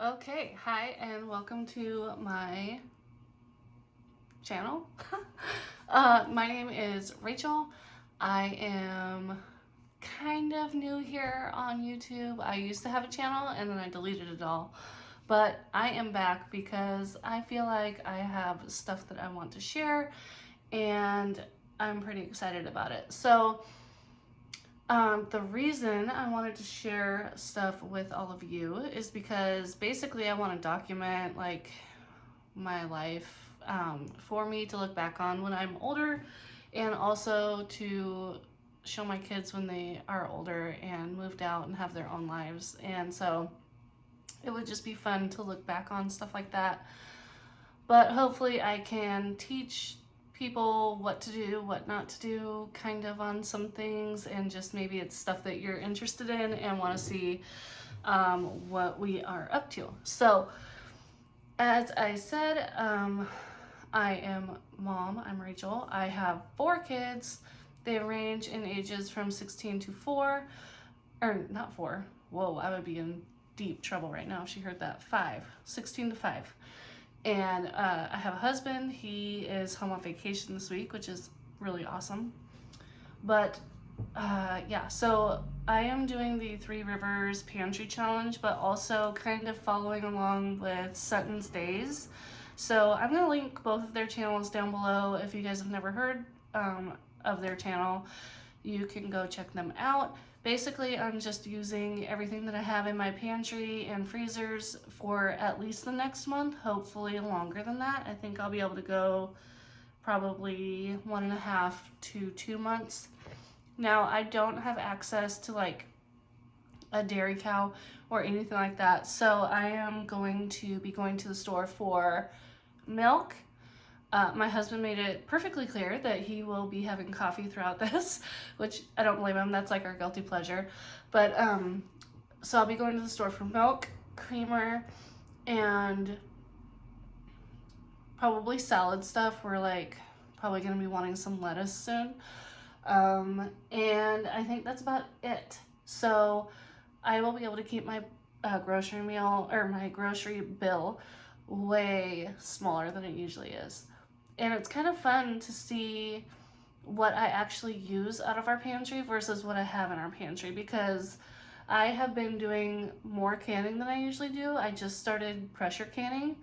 Okay, hi and welcome to my channel. My name is Rachel. I am kind of new here on YouTube. I used to have a channel and then I deleted it all. But I am back because I feel like I have stuff that I want to share and I'm pretty excited about it. So the reason I wanted to share stuff with all of you is because basically I want to document like my life for me to look back on when I'm older, and also to show my kids when they are older and moved out and have their own lives. And so it would just be fun to look back on stuff like that. But hopefully I can teach people what to do, what not to do, kind of on some things, and just maybe it's stuff that you're interested in and want to see what we are up to. So, as I said, I am mom. I'm Rachel. I have 4 kids. They range in ages from 16 to 4, or not 4. Whoa, I would be in deep trouble right now if she heard that. 5, 16 to 5. And I have a husband. He is home on vacation this week, which is really awesome. But yeah, so I am doing the 3 Rivers Pantry Challenge, but also kind of following along with Suttons Daze. So I'm going to link both of their channels down below. If you guys have never heard of their channel, you can go check them out. Basically, I'm just using everything that I have in my pantry and freezers for at least the next month, hopefully longer than that. I think I'll be able to go probably 1.5 to 2 months. Now, I don't have access to like a dairy cow or anything like that, so I am going to be going to the store for milk. My husband made it perfectly clear that he will be having coffee throughout this, which I don't blame him. That's like our guilty pleasure. But so I'll be going to the store for milk, creamer, and probably salad stuff. We're like probably going to be wanting some lettuce soon. And I think that's about it. So I will be able to keep my grocery meal or my grocery bill way smaller than it usually is. And it's kind of fun to see what I actually use out of our pantry versus what I have in our pantry, because I have been doing more canning than I usually do. I just started pressure canning.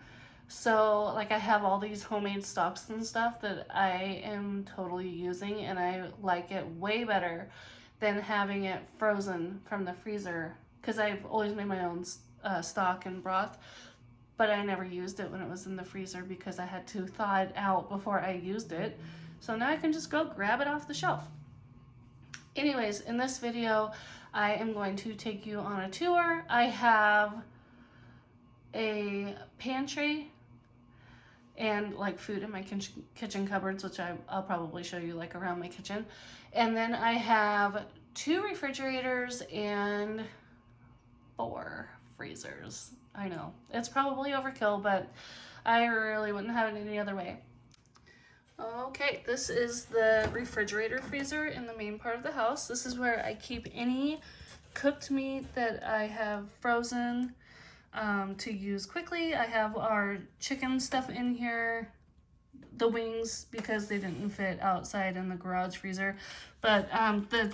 So like I have all these homemade stocks and stuff that I am totally using, and I like it way better than having it frozen from the freezer, because I've always made my own stock and broth. But I never used it when it was in the freezer because I had to thaw it out before I used it. So now I can just go grab it off the shelf. Anyways, in this video, I am going to take you on a tour. I have a pantry and like food in my kitchen cupboards, which I'll probably show you like around my kitchen. And then I have 2 refrigerators and 4 freezers. I know, it's probably overkill, but I really wouldn't have it any other way. Okay, this is the refrigerator freezer in the main part of the house. This is where I keep any cooked meat that I have frozen to use quickly. I have our chicken stuff in here, the wings, because they didn't fit outside in the garage freezer, but the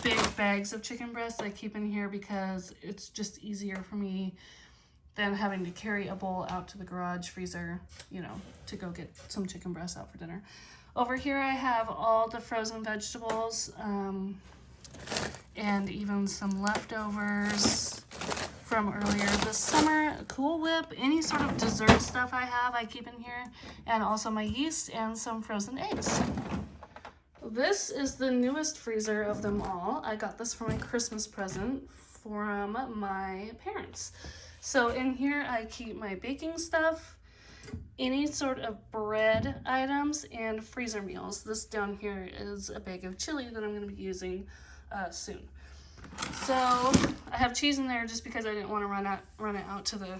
big bags of chicken breasts I keep in here because it's just easier for me than having to carry a bowl out to the garage freezer, you know, to go get some chicken breasts out for dinner. Over here I have all the frozen vegetables and even some leftovers from earlier this summer. Cool Whip, any sort of dessert stuff I have, I keep in here, and also my yeast and some frozen eggs. This is the newest freezer of them all. I got this for my Christmas present from my parents. So in here I keep my baking stuff, any sort of bread items, and freezer meals. This down here is a bag of chili that I'm going to be using soon. So I have cheese in there just because I didn't want to run it out to the,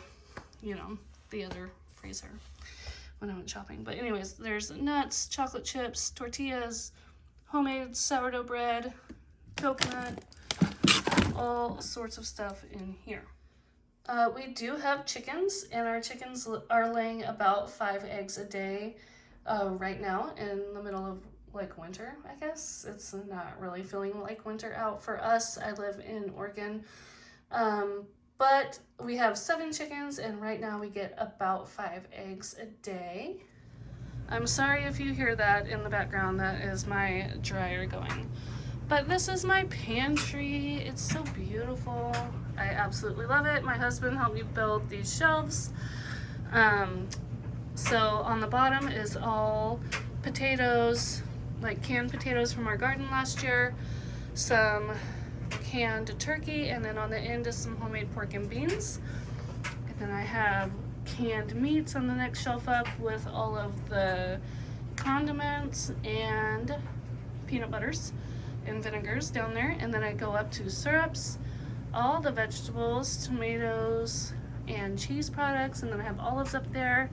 you know, the other freezer when I went shopping. But anyways, there's nuts, chocolate chips, tortillas, homemade sourdough bread, coconut, all sorts of stuff in here. We do have chickens, and our chickens are laying about 5 eggs a day right now in the middle of like winter, I guess. It's not really feeling like winter out for us. I live in Oregon. But we have 7 chickens, and right now we get about 5 eggs a day. I'm sorry if you hear that in the background. That is my dryer going. But this is my pantry. It's so beautiful. I absolutely love it. My husband helped me build these shelves. So on the bottom is all potatoes, like canned potatoes from our garden last year, some canned turkey, and then on the end is some homemade pork and beans. And then I have canned meats on the next shelf up with all of the condiments and peanut butters and vinegars down there. And then I go up to syrups, all the vegetables, tomatoes, and cheese products, and then I have olives up there.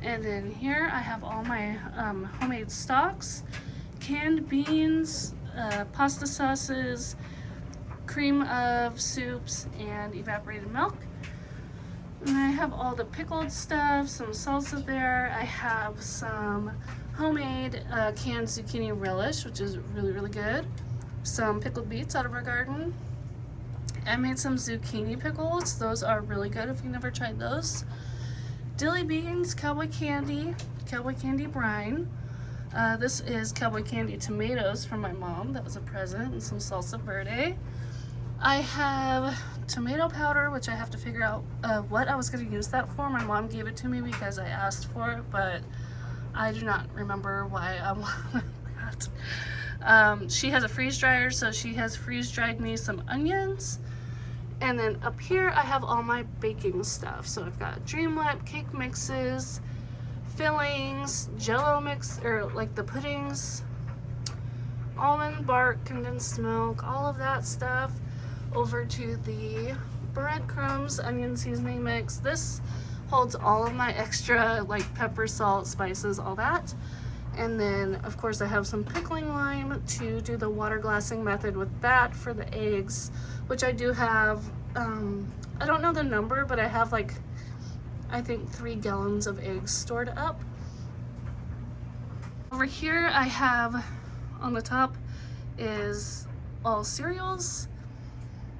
And then here I have all my homemade stocks, canned beans, pasta sauces, cream of soups, and evaporated milk. And I have all the pickled stuff, some salsa there. I have some homemade canned zucchini relish, which is really, really good. Some pickled beets out of our garden. I made some zucchini pickles. Those are really good if you've never tried those. Dilly beans, cowboy candy brine. This is cowboy candy tomatoes from my mom. That was a present, and some salsa verde. I have tomato powder, which I have to figure out what I was going to use that for. My mom gave it to me because I asked for it, but I do not remember why I wanted that. She has a freeze dryer, so she has freeze dried me some onions. And then up here I have all my baking stuff. So I've got Dreamlip, cake mixes, fillings, jello mix, or like the puddings, almond bark, condensed milk, all of that stuff. Over to the breadcrumbs, onion seasoning mix. This holds all of my extra like pepper, salt, spices, all that. And then of course I have some pickling lime to do the water glassing method with that for the eggs, which I do have, I don't know the number, but I have like, I think 3 gallons of eggs stored up. Over here I have, on the top is all cereals,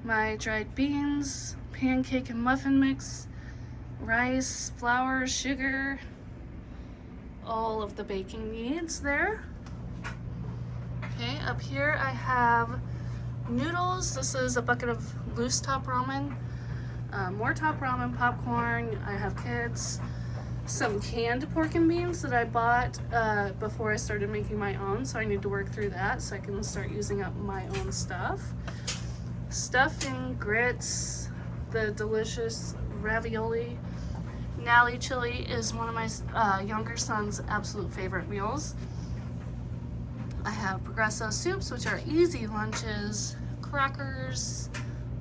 my dried beans, pancake and muffin mix, rice, flour, sugar, all of the baking needs there. Okay, up here I have noodles. This is a bucket of loose top ramen, more top ramen, popcorn. I have kids. Some canned pork and beans that I bought before I started making my own, so I need to work through that so I can start using up my own stuff. Stuffing, grits, the delicious ravioli. Nally chili is one of my younger son's absolute favorite meals. I have Progresso soups, which are easy lunches, crackers,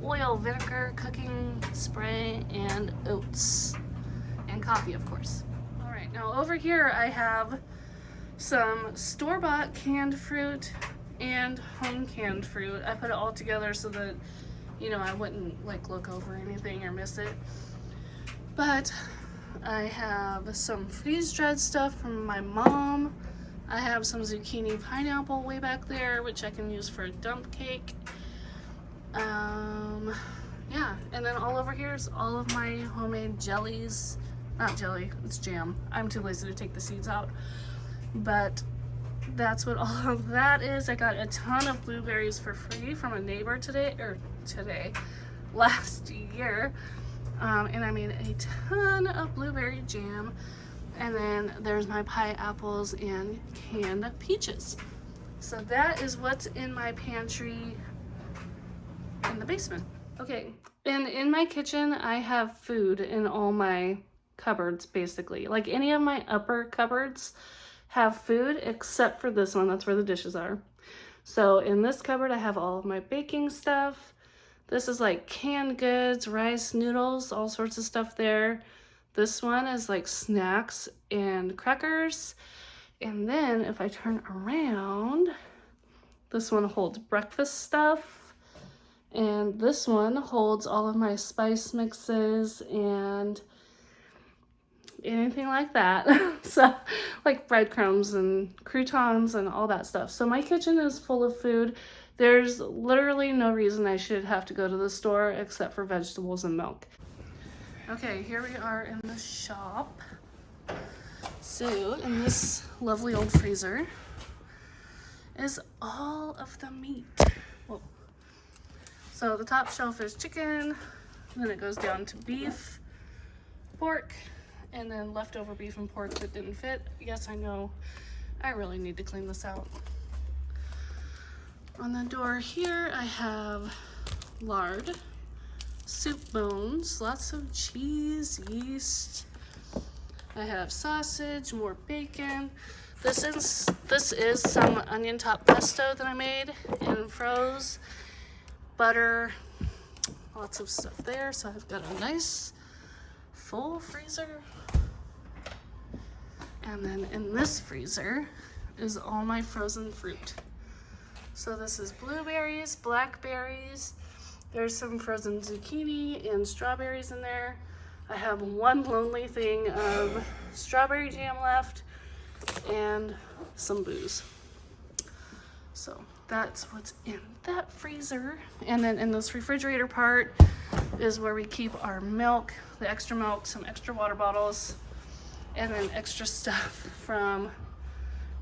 oil, vinegar, cooking spray, and oats, and coffee, of course. All right, now over here I have some store-bought canned fruit and home canned fruit. I put it all together so that, you know, I wouldn't like look over anything or miss it. But I have some freeze-dried stuff from my mom. I have some zucchini pineapple way back there, which I can use for a dump cake. Yeah, and then all over here is all of my homemade jellies. Not jelly, it's jam. I'm too lazy to take the seeds out. But that's what all of that is. I got a ton of blueberries for free from a neighbor last year. And I made a ton of blueberry jam. And then there's my pie apples and canned peaches. So that is what's in my pantry in the basement. Okay, and in my kitchen, I have food in all my cupboards, basically. Like any of my upper cupboards have food except for this one. That's where the dishes are. So in this cupboard, I have all of my baking stuff. This is like canned goods, rice, noodles, all sorts of stuff there. This one is like snacks and crackers. And then if I turn around, this one holds breakfast stuff And this one holds all of my spice mixes and anything like that. So like breadcrumbs and croutons and all that stuff. So my kitchen is full of food. There's literally no reason I should have to go to the store except for vegetables and milk. Okay, here we are in the shop. So in this lovely old freezer is all of the meat. Whoa. So the top shelf is chicken, then it goes down to beef, pork, and then leftover beef and pork that didn't fit. Yes, I know, I really need to clean this out. On the door here, I have lard, soup bones, lots of cheese, yeast. I have sausage, more bacon. This is some onion top pesto that I made and froze. Butter, lots of stuff there. So I've got a nice full freezer. And then in this freezer is all my frozen fruit. So this is blueberries, blackberries. There's some frozen zucchini and strawberries in there. I have one lonely thing of strawberry jam left and some booze. So that's what's in that freezer. And then in this refrigerator part is where we keep our milk, the extra milk, some extra water bottles, and then extra stuff from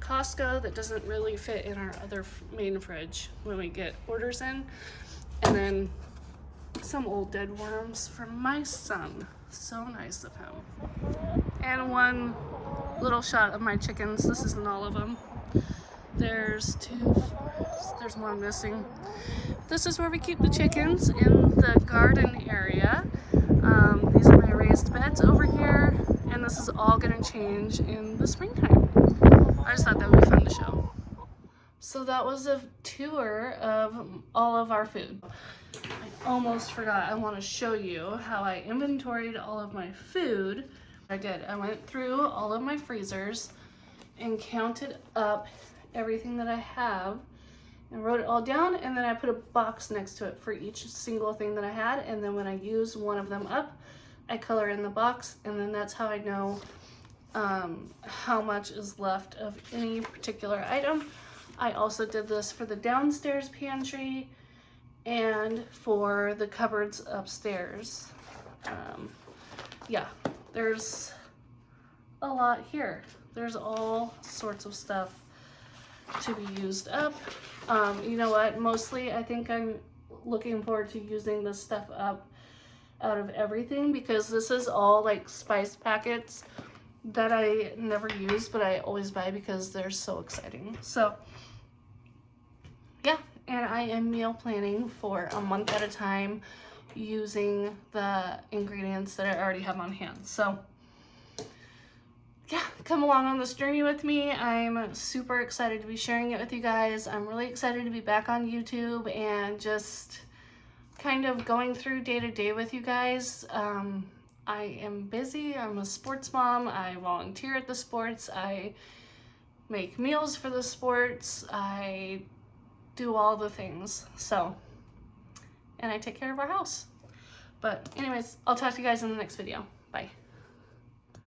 Costco that doesn't really fit in our other main fridge when we get orders in. And then some old dead worms from my son. So nice of him. And one little shot of my chickens. This isn't all of them. There's there's one missing. This is where we keep the chickens in the garden area. These are my raised beds over here, and this is all gonna change in the springtime. I just thought that would be fun to show. So that was a tour of all of our food. I almost forgot, I want to show you how I inventoried all of my food. I did. I went through all of my freezers and counted up everything that I have and wrote it all down, and then I put a box next to it for each single thing that I had, and then when I use one of them up, I color in the box, and then that's how I know how much is left of any particular item. I also did this for the downstairs pantry and for the cupboards upstairs. Yeah, there's a lot here. There's all sorts of stuff to be used up. You know what, mostly I think I'm looking forward to using this stuff up out of everything, because this is all like spice packets that I never use, but I always buy because they're so exciting. So yeah, and I am meal planning for a month at a time using the ingredients that I already have on hand. So yeah, come along on this journey with me. I'm super excited to be sharing it with you guys. I'm really excited to be back on YouTube and just kind of going through day to day with you guys. I am busy. I'm a sports mom. I volunteer at the sports. I make meals for the sports. I do all the things. So, and I take care of our house. But anyways, I'll talk to you guys in the next video. Bye.